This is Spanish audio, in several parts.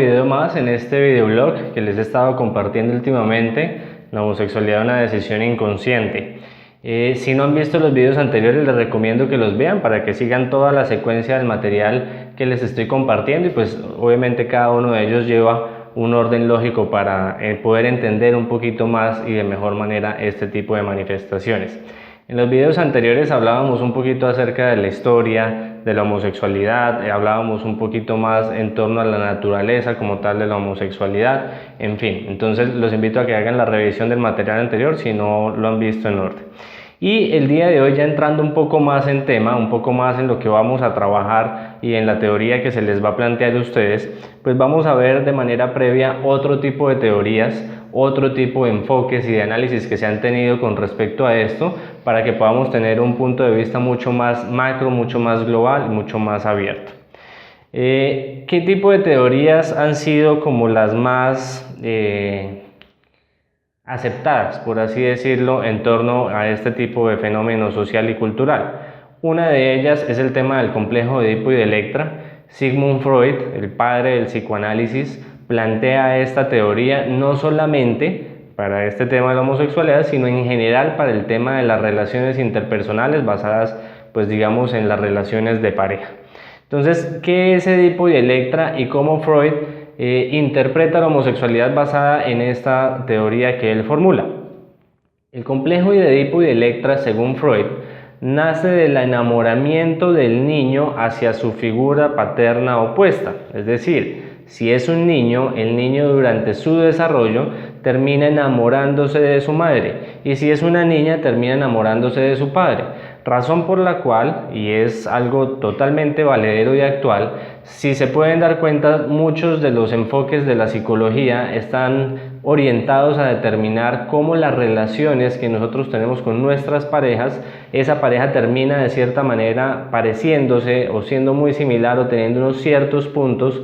video más en este videoblog que les he estado compartiendo últimamente, la homosexualidad, una decisión inconsciente. Si no han visto los videos anteriores, les recomiendo que los vean para que sigan toda la secuencia del material que les estoy compartiendo, y pues obviamente cada uno de ellos lleva un orden lógico para poder entender un poquito más y de mejor manera este tipo de manifestaciones. En los videos anteriores hablábamos un poquito acerca de la historia de la homosexualidad, hablábamos un poquito más en torno a la naturaleza como tal de la homosexualidad, en fin. Entonces los invito a que hagan la revisión del material anterior si no lo han visto en orden. Y el día de hoy, ya entrando un poco más en tema, un poco más en lo que vamos a trabajar y en la teoría que se les va a plantear a ustedes, pues vamos a ver de manera previa otro tipo de teorías, otro tipo de enfoques y de análisis que se han tenido con respecto a esto, para que podamos tener un punto de vista mucho más macro, mucho más global y mucho más abierto. ¿Qué tipo de teorías han sido como las más aceptadas, por así decirlo, en torno a este tipo de fenómeno social y cultural? Una de ellas es el tema del complejo de Edipo y de Electra. Sigmund Freud, el padre del psicoanálisis, plantea esta teoría no solamente para este tema de la homosexualidad, sino en general para el tema de las relaciones interpersonales basadas, pues digamos, en las relaciones de pareja. Entonces, ¿qué es Edipo y Electra y cómo Freud interpreta la homosexualidad basada en esta teoría que él formula? El complejo de Edipo y de Electra, según Freud, nace del enamoramiento del niño hacia su figura paterna opuesta. Es decir, si es un niño, el niño durante su desarrollo termina enamorándose de su madre, y si es una niña termina enamorándose de su padre. Razón por la cual, y es algo totalmente valedero y actual, si se pueden dar cuenta, muchos de los enfoques de la psicología están orientados a determinar cómo las relaciones que nosotros tenemos con nuestras parejas, esa pareja termina de cierta manera pareciéndose o siendo muy similar o teniendo unos ciertos puntos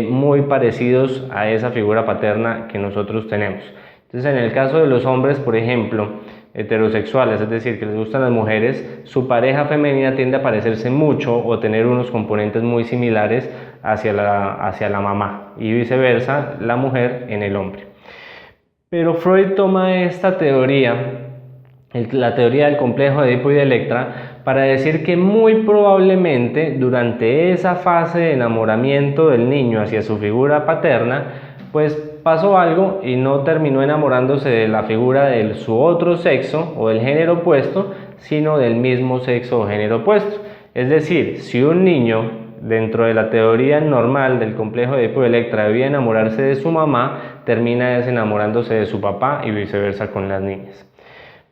muy parecidos a esa figura paterna que nosotros tenemos. Entonces, en el caso de los hombres, por ejemplo, heterosexuales, es decir, que les gustan las mujeres, su pareja femenina tiende a parecerse mucho o tener unos componentes muy similares hacia la mamá, y viceversa, la mujer en el hombre. Pero Freud toma esta teoría, la teoría del complejo de Edipo y de Electra, para decir que muy probablemente durante esa fase de enamoramiento del niño hacia su figura paterna, pues pasó algo y no terminó enamorándose de la figura de su otro sexo o del género opuesto, sino del mismo sexo o género opuesto. Es decir, si un niño, dentro de la teoría normal del complejo de Edipo y Electra, debía enamorarse de su mamá, termina desenamorándose de su papá y viceversa con las niñas.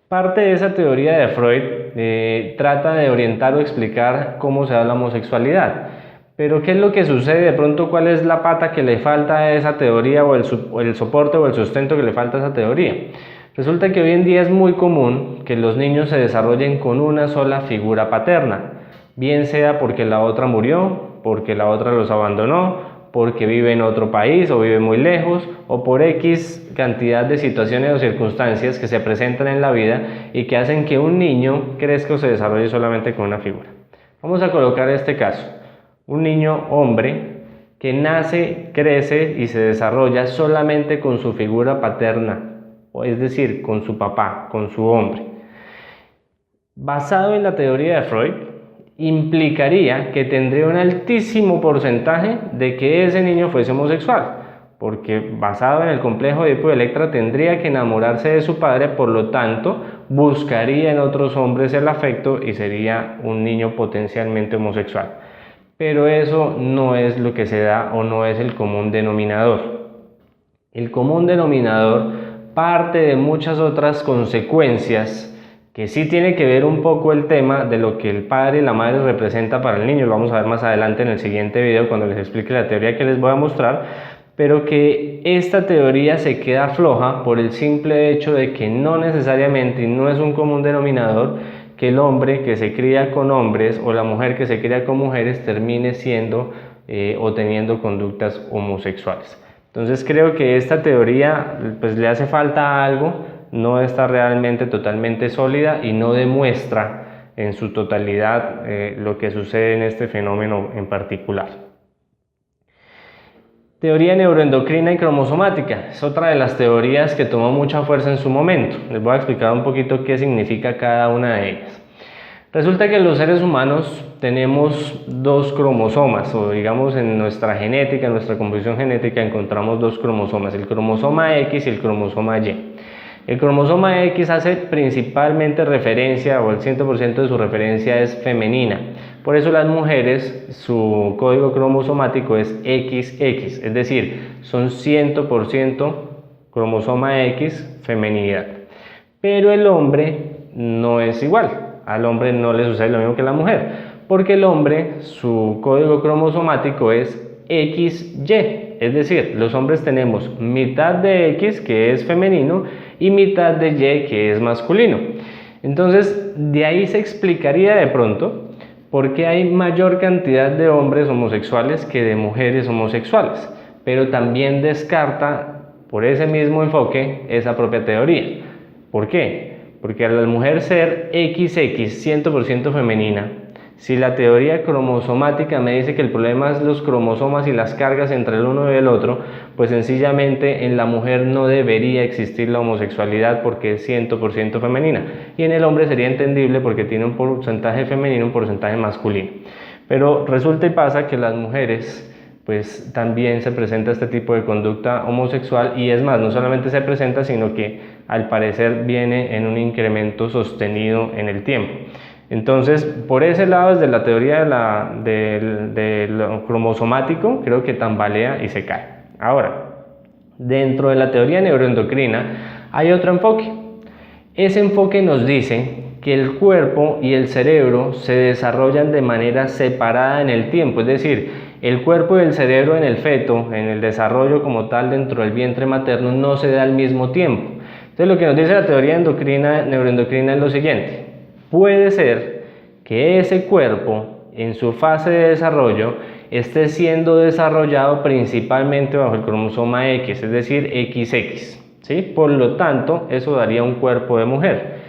Parte de esa teoría de Freud trata de orientar o explicar cómo se da la homosexualidad. Pero ¿qué es lo que sucede? De pronto, ¿cuál es la pata que le falta a esa teoría, o el soporte o el sustento que le falta a esa teoría? Resulta que hoy en día es muy común que los niños se desarrollen con una sola figura paterna, bien sea porque la otra murió, porque la otra los abandonó, porque vive en otro país o vive muy lejos, o por X cantidad de situaciones o circunstancias que se presentan en la vida y que hacen que un niño crezca o se desarrolle solamente con una figura. Vamos a colocar este caso. Un niño hombre que nace, crece y se desarrolla solamente con su figura paterna, es decir, con su papá, con su hombre. Basado en la teoría de Freud, implicaría que tendría un altísimo porcentaje de que ese niño fuese homosexual, porque basado en el complejo de Edipo y Electra tendría que enamorarse de su padre, por lo tanto buscaría en otros hombres el afecto y sería un niño potencialmente homosexual. Pero eso no es lo que se da, o no es el común denominador. El común denominador parte de muchas otras consecuencias que sí tiene que ver un poco el tema de lo que el padre y la madre representa para el niño. Lo vamos a ver más adelante en el siguiente video cuando les explique la teoría que les voy a mostrar, pero que esta teoría se queda floja por el simple hecho de que no necesariamente, y no es un común denominador, que el hombre que se cría con hombres o la mujer que se cría con mujeres termine siendo o teniendo conductas homosexuales. Entonces creo que esta teoría pues le hace falta algo, no está realmente totalmente sólida y no demuestra en su totalidad lo que sucede en este fenómeno en particular. Teoría neuroendocrina y cromosomática es otra de las teorías que tomó mucha fuerza en su momento. Les voy a explicar un poquito qué significa cada una de ellas. Resulta que los seres humanos tenemos dos cromosomas, o digamos en nuestra genética, en nuestra composición genética encontramos dos cromosomas, el cromosoma X y el cromosoma Y. El cromosoma X hace principalmente referencia, o el 100% de su referencia es femenina. Por eso las mujeres, su código cromosomático es XX, es decir, son 100% cromosoma X femenidad. Pero el hombre no es igual. Al hombre no le sucede lo mismo que a la mujer, porque el hombre, su código cromosomático es XY, es decir, los hombres tenemos mitad de X, que es femenino, y mitad de Y, que es masculino. Entonces, de ahí se explicaría de pronto por qué hay mayor cantidad de hombres homosexuales que de mujeres homosexuales, pero también descarta, por ese mismo enfoque, esa propia teoría. ¿Por qué? Porque a la mujer ser XX 100% femenina, si la teoría cromosomática me dice que el problema es los cromosomas y las cargas entre el uno y el otro, pues sencillamente en la mujer no debería existir la homosexualidad porque es 100% femenina. Y en el hombre sería entendible porque tiene un porcentaje femenino, un porcentaje masculino. Pero resulta y pasa que las mujeres pues también se presenta este tipo de conducta homosexual, y es más, no solamente se presenta, sino que al parecer viene en un incremento sostenido en el tiempo. Entonces, por ese lado, desde la teoría de lo cromosomático, creo que tambalea y se cae. Ahora, dentro de la teoría neuroendocrina hay otro enfoque. Ese enfoque nos dice que el cuerpo y el cerebro se desarrollan de manera separada en el tiempo, es decir, el cuerpo y el cerebro en el feto, en el desarrollo como tal dentro del vientre materno, no se da al mismo tiempo. Entonces lo que nos dice la teoría neuroendocrina es lo siguiente: puede ser que ese cuerpo en su fase de desarrollo esté siendo desarrollado principalmente bajo el cromosoma X, es decir, XX, ¿sí? Por lo tanto, eso daría un cuerpo de mujer.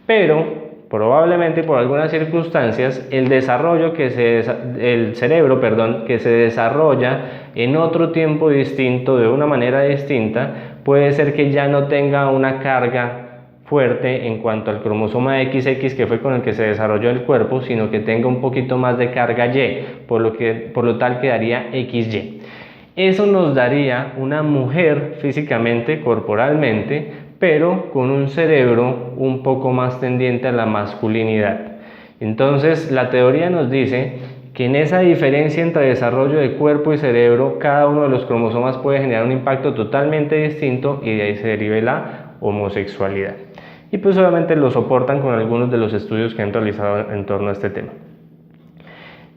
Pero probablemente por algunas circunstancias el cerebro, que se desarrolla en otro tiempo distinto, de una manera distinta, puede ser que ya no tenga una carga fuerte en cuanto al cromosoma XX, que fue con el que se desarrolló el cuerpo, sino que tenga un poquito más de carga Y, por lo tal quedaría XY. Eso nos daría una mujer físicamente, corporalmente, pero con un cerebro un poco más tendiente a la masculinidad. Entonces, la teoría nos dice que en esa diferencia entre desarrollo de cuerpo y cerebro, cada uno de los cromosomas puede generar un impacto totalmente distinto, y de ahí se derive la homosexualidad. Y pues obviamente lo soportan con algunos de los estudios que han realizado en torno a este tema.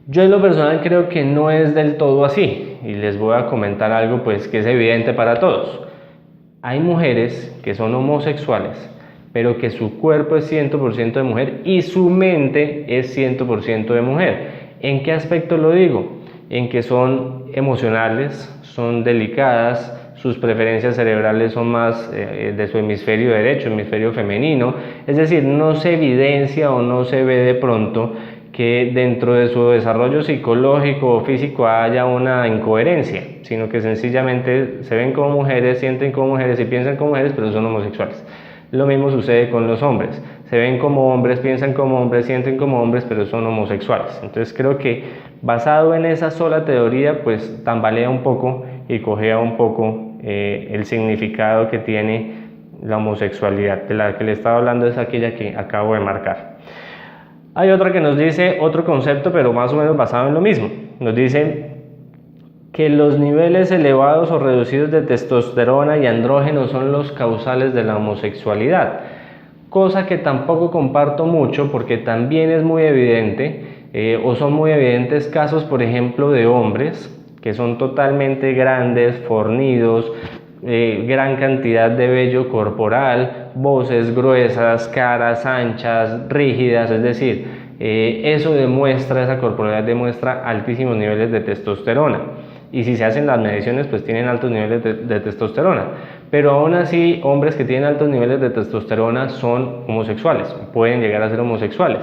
Yo en lo personal creo que no es del todo así, y les voy a comentar algo pues que es evidente para todos. Hay mujeres que son homosexuales, pero que su cuerpo es 100% de mujer y su mente es 100% de mujer. ¿En qué aspecto lo digo? En que son emocionales, son delicadas, sus preferencias cerebrales son más de su hemisferio derecho, hemisferio femenino, es decir, no se evidencia o no se ve de pronto que dentro de su desarrollo psicológico o físico haya una incoherencia, sino que sencillamente se ven como mujeres, sienten como mujeres y piensan como mujeres, pero son homosexuales. Lo mismo sucede con los hombres, se ven como hombres, piensan como hombres, sienten como hombres, pero son homosexuales. Entonces creo que basado en esa sola teoría, pues tambalea un poco y cojea un poco el significado que tiene la homosexualidad. De la que le estaba hablando es aquella que acabo de marcar. Hay otra que nos dice otro concepto, pero más o menos basado en lo mismo. Nos dice que los niveles elevados o reducidos de testosterona y andrógenos son los causales de la homosexualidad, cosa que tampoco comparto mucho, porque también es muy evidente, o son muy evidentes casos, por ejemplo, de hombres que son totalmente grandes, fornidos, gran cantidad de vello corporal, voces gruesas, caras anchas, rígidas, es decir, esa corporalidad demuestra altísimos niveles de testosterona, y si se hacen las mediciones pues tienen altos niveles de testosterona, pero aún así hombres que tienen altos niveles de testosterona son homosexuales, pueden llegar a ser homosexuales.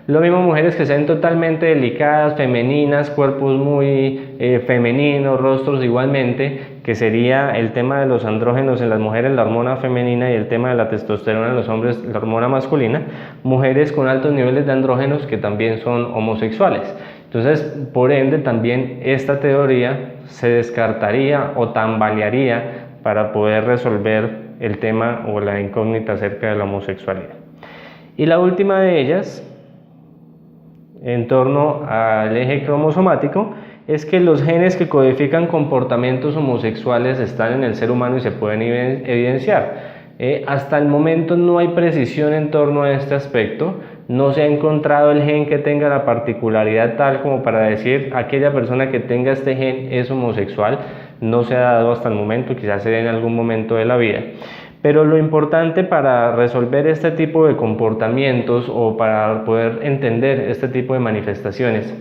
Lo mismo mujeres que sean totalmente delicadas, femeninas, cuerpos muy femeninos, rostros igualmente, que sería el tema de los andrógenos en las mujeres, la hormona femenina, y el tema de la testosterona en los hombres, la hormona masculina. Mujeres con altos niveles de andrógenos que también son homosexuales. Entonces, por ende, también esta teoría se descartaría o tambalearía para poder resolver el tema o la incógnita acerca de la homosexualidad. Y la última de ellas, en torno al eje cromosomático, es que los genes que codifican comportamientos homosexuales están en el ser humano y se pueden evidenciar. Hasta el momento no hay precisión en torno a este aspecto, no se ha encontrado el gen que tenga la particularidad tal como para decir aquella persona que tenga este gen es homosexual, no se ha dado hasta el momento, quizás se dé en algún momento de la vida. Pero lo importante para resolver este tipo de comportamientos o para poder entender este tipo de manifestaciones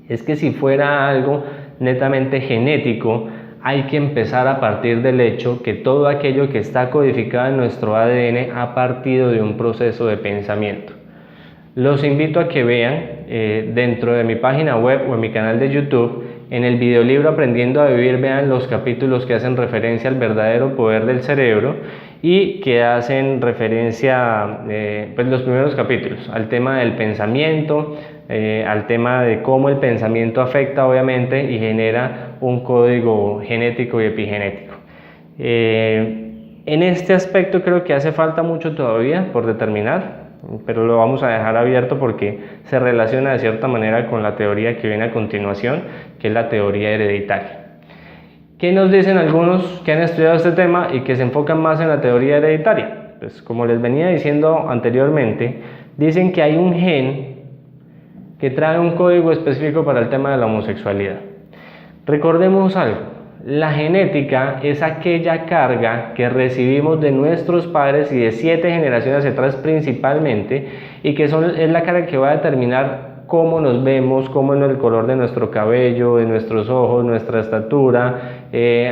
es que si fuera algo netamente genético, hay que empezar a partir del hecho que todo aquello que está codificado en nuestro ADN ha partido de un proceso de pensamiento. Los invito a que vean dentro de mi página web o en mi canal de YouTube, en el videolibro Aprendiendo a Vivir, vean los capítulos que hacen referencia al verdadero poder del cerebro y que hacen referencia, pues los primeros capítulos, al tema del pensamiento, al tema de cómo el pensamiento afecta obviamente y genera un código genético y epigenético. En este aspecto creo que hace falta mucho todavía por determinar, pero lo vamos a dejar abierto porque se relaciona de cierta manera con la teoría que viene a continuación, que es la teoría hereditaria. ¿Qué nos dicen algunos que han estudiado este tema y que se enfocan más en la teoría hereditaria? Pues como les venía diciendo anteriormente, dicen que hay un gen que trae un código específico para el tema de la homosexualidad. Recordemos algo, la genética es aquella carga que recibimos de nuestros padres y de 7 generaciones hacia atrás principalmente, y que es la carga que va a determinar cómo nos vemos, cómo es el color de nuestro cabello, de nuestros ojos, nuestra estatura.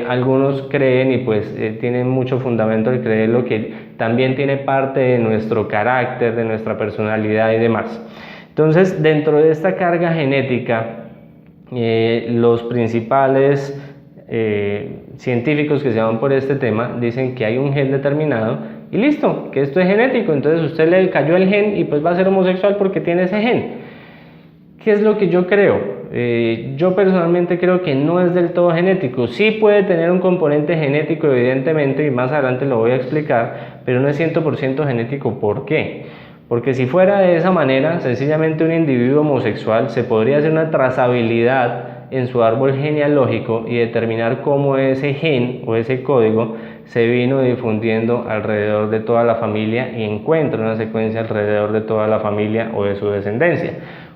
Algunos creen y pues tienen mucho fundamento el creerlo, que también tiene parte de nuestro carácter, de nuestra personalidad y demás. Entonces, dentro de esta carga genética, los principales científicos que se van por este tema dicen que hay un gen determinado y listo, que esto es genético, entonces usted le cayó el gen y pues va a ser homosexual porque tiene ese gen. ¿Qué es lo que yo creo? Yo personalmente creo que no es del todo genético. Sí puede tener un componente genético evidentemente, y más adelante lo voy a explicar, pero no es 100% genético. ¿Por qué? Porque si fuera de esa manera, sencillamente un individuo homosexual se podría hacer una trazabilidad en su árbol genealógico y determinar cómo ese gen o ese código se vino difundiendo alrededor de toda la familia y encuentra una secuencia alrededor de toda la familia o de su descendencia,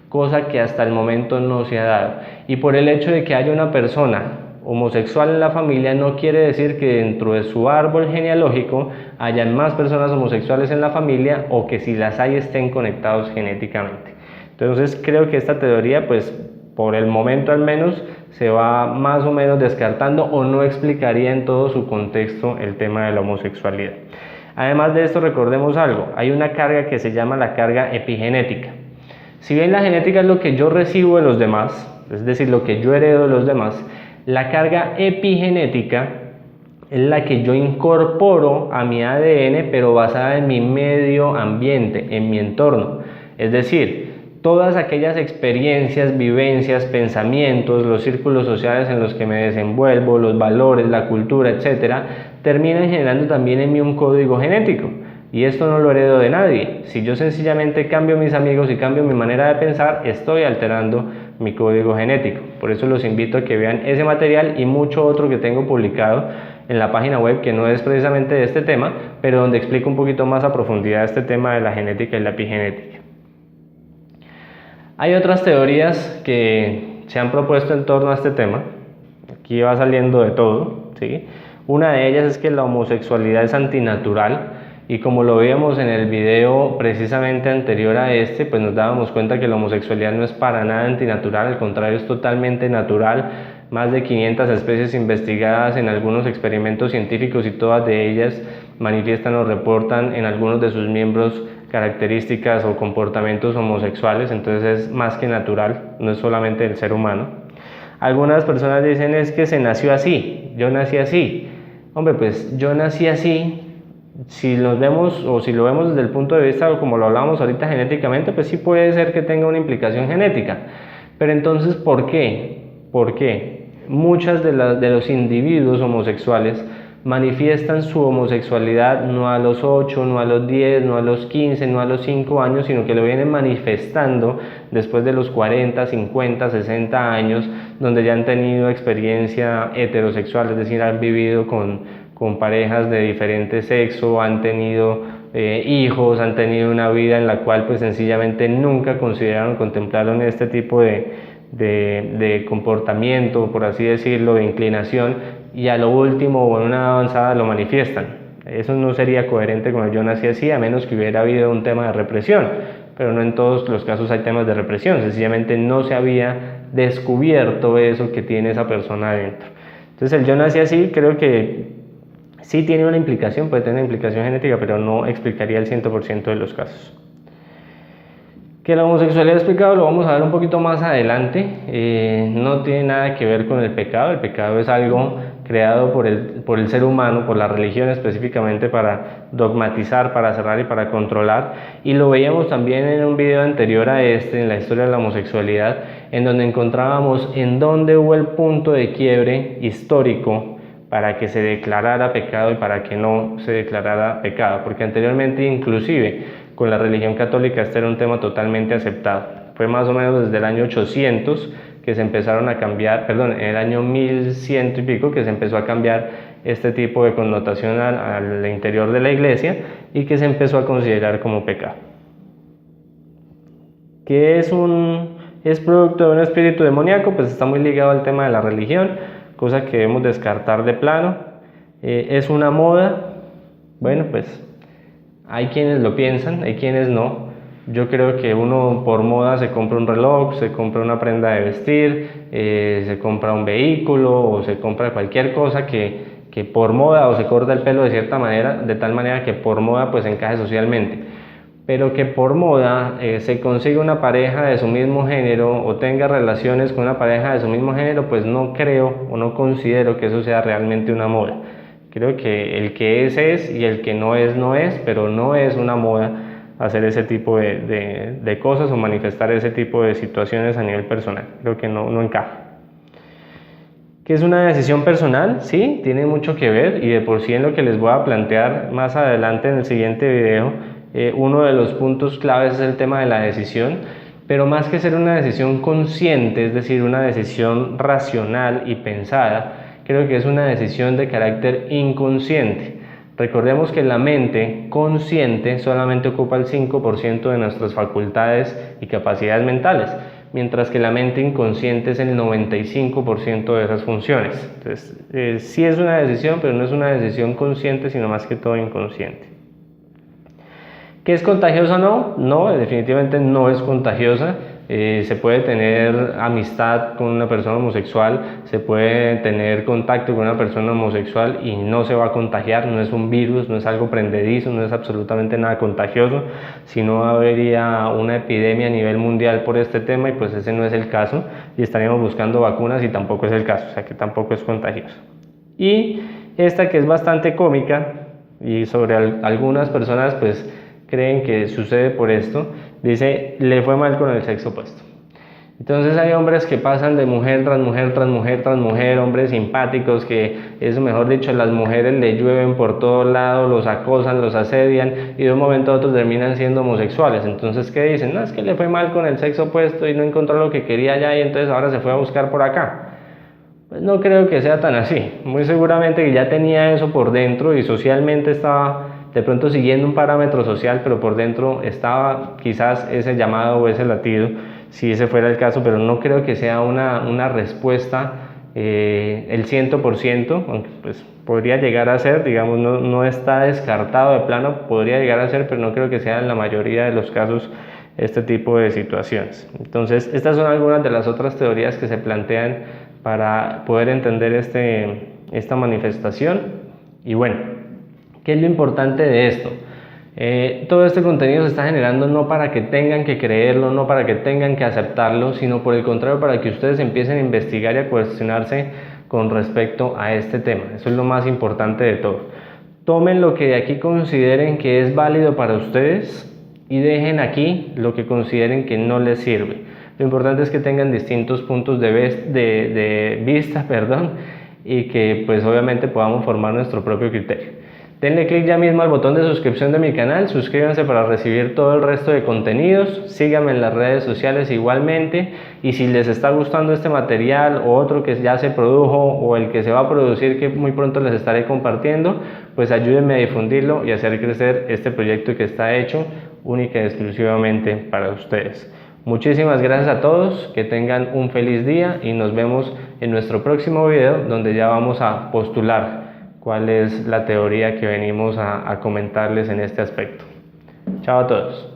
cosa que hasta el momento no se ha dado. Y por el hecho de que haya una persona homosexual en la familia no quiere decir que dentro de su árbol genealógico hayan más personas homosexuales en la familia, o que si las hay estén conectados genéticamente. Entonces creo que esta teoría, pues por el momento al menos, se va más o menos descartando o no explicaría en todo su contexto el tema de la homosexualidad. Además de esto, recordemos algo, hay una carga que se llama la carga epigenética. Si bien la genética es lo que yo recibo de los demás, es decir, lo que yo heredo de los demás, la carga epigenética es la que yo incorporo a mi ADN, pero basada en mi medio ambiente, en mi entorno. Es decir, todas aquellas experiencias, vivencias, pensamientos, los círculos sociales en los que me desenvuelvo, los valores, la cultura, etcétera, terminan generando también en mí un código genético. Y esto no lo heredo de nadie. Si yo sencillamente cambio mis amigos y cambio mi manera de pensar, estoy alterando mi código genético. Por eso los invito a que vean ese material y mucho otro que tengo publicado en la página web, que no es precisamente de este tema, pero donde explico un poquito más a profundidad este tema de la genética y la epigenética. Hay otras teorías que se han propuesto en torno a este tema. Aquí va saliendo de todo, ¿sí? Una de ellas es que la homosexualidad es antinatural, y como lo veíamos en el video precisamente anterior a este, pues nos dábamos cuenta que la homosexualidad no es para nada antinatural, al contrario, es totalmente natural. Más de 500 especies investigadas en algunos experimentos científicos, y todas de ellas manifiestan o reportan en algunos de sus miembros características o comportamientos homosexuales, entonces es más que natural, no es solamente del ser humano. Algunas personas dicen es que se nació así, yo nací así. Hombre, pues yo nací así. Si lo vemos desde el punto de vista, o como lo hablábamos ahorita, genéticamente, pues sí puede ser que tenga una implicación genética. Pero entonces, ¿por qué? ¿Por qué? Muchos de los individuos homosexuales manifiestan su homosexualidad no a los 8, no a los 10, no a los 15, no a los 5 años, sino que lo vienen manifestando después de los 40, 50, 60 años, donde ya han tenido experiencia heterosexual, es decir, han vivido con parejas de diferente sexo, han tenido hijos, han tenido una vida en la cual pues sencillamente nunca contemplaron este tipo de comportamiento, por así decirlo, de inclinación, y a lo último o en una avanzada lo manifiestan. Eso no sería coherente con el yo nací así, a menos que hubiera habido un tema de represión, pero no en todos los casos hay temas de represión, sencillamente no se había descubierto eso que tiene esa persona adentro. Entonces el yo nací así creo que sí tiene una implicación, puede tener una implicación genética, pero no explicaría el 100% de los casos. Que la homosexualidad es pecado lo vamos a ver un poquito más adelante, no tiene nada que ver con el pecado es algo creado por el ser humano, por la religión específicamente para dogmatizar, para cerrar y para controlar, y lo veíamos también en un video anterior a este, en la historia de la homosexualidad, en donde encontrábamos en dónde hubo el punto de quiebre histórico para que se declarara pecado y para que no se declarara pecado, porque anteriormente inclusive con la religión católica este era un tema totalmente aceptado. Fue más o menos desde el año 800 que se empezaron a cambiar, en el año 1100 y pico que se empezó a cambiar este tipo de connotación al interior de la iglesia y que se empezó a considerar como pecado. ¿Qué es producto de un espíritu demoníaco? Pues está muy ligado al tema de la religión, cosa que debemos descartar de plano. ¿Es una moda? Bueno, pues hay quienes lo piensan, hay quienes no. Yo creo que uno por moda se compra un reloj, se compra una prenda de vestir, se compra un vehículo o se compra cualquier cosa que por moda, o se corta el pelo de cierta manera, de tal manera que por moda pues encaje socialmente. Pero que por moda se consiga una pareja de su mismo género o tenga relaciones con una pareja de su mismo género, pues no creo o no considero que eso sea realmente una moda. Creo que el que es y el que no es, pero no es una moda hacer ese tipo de cosas o manifestar ese tipo de situaciones a nivel personal. Creo que no encaja. ¿Qué es una decisión personal? Sí, tiene mucho que ver, y de por sí en lo que les voy a plantear más adelante en el siguiente video, uno de los puntos claves es el tema de la decisión, pero más que ser una decisión consciente, es decir, una decisión racional y pensada, creo que es una decisión de carácter inconsciente. Recordemos que la mente consciente solamente ocupa el 5% de nuestras facultades y capacidades mentales, mientras que la mente inconsciente es el 95% de esas funciones. Entonces, sí es una decisión, pero no es una decisión consciente, sino más que todo inconsciente. ¿Qué es contagiosa o no? No, definitivamente no es contagiosa. Se puede tener amistad con una persona homosexual, se puede tener contacto con una persona homosexual y no se va a contagiar, no es un virus, no es algo prendedizo, no es absolutamente nada contagioso, sino habría una epidemia a nivel mundial por este tema y pues ese no es el caso y estaríamos buscando vacunas y tampoco es el caso, o sea que tampoco es contagioso. Y esta que es bastante cómica y sobre algunas personas pues creen que sucede por esto, dice, le fue mal con el sexo opuesto. Entonces hay hombres que pasan de mujer tras mujer tras mujer tras mujer, hombres simpáticos que, eso mejor dicho, las mujeres le llueven por todos lados, los acosan, los asedian y de un momento a otro terminan siendo homosexuales. Entonces, ¿qué dicen? No, es que le fue mal con el sexo opuesto y no encontró lo que quería allá y entonces ahora se fue a buscar por acá. Pues no creo que sea tan así. Muy seguramente que ya tenía eso por dentro y socialmente estaba de pronto siguiendo un parámetro social, pero por dentro estaba quizás ese llamado o ese latido, si ese fuera el caso, pero no creo que sea una respuesta el 100%, aunque pues podría llegar a ser, digamos, no está descartado de plano, podría llegar a ser, pero no creo que sea en la mayoría de los casos este tipo de situaciones. Entonces, estas son algunas de las otras teorías que se plantean para poder entender esta manifestación. Y bueno, ¿qué es lo importante de esto? Todo este contenido se está generando no para que tengan que creerlo, no para que tengan que aceptarlo, sino por el contrario para que ustedes empiecen a investigar y a cuestionarse con respecto a este tema. Eso es lo más importante de todo. Tomen lo que de aquí consideren que es válido para ustedes y dejen aquí lo que consideren que no les sirve. Lo importante es que tengan distintos puntos de vista, y que pues obviamente podamos formar nuestro propio criterio. Denle clic ya mismo al botón de suscripción de mi canal, suscríbanse para recibir todo el resto de contenidos, síganme en las redes sociales igualmente, y si les está gustando este material o otro que ya se produjo o el que se va a producir que muy pronto les estaré compartiendo, pues ayúdenme a difundirlo y hacer crecer este proyecto que está hecho única y exclusivamente para ustedes. Muchísimas gracias a todos, que tengan un feliz día y nos vemos en nuestro próximo video donde ya vamos a postular cuál es la teoría que venimos a comentarles en este aspecto. Chao a todos.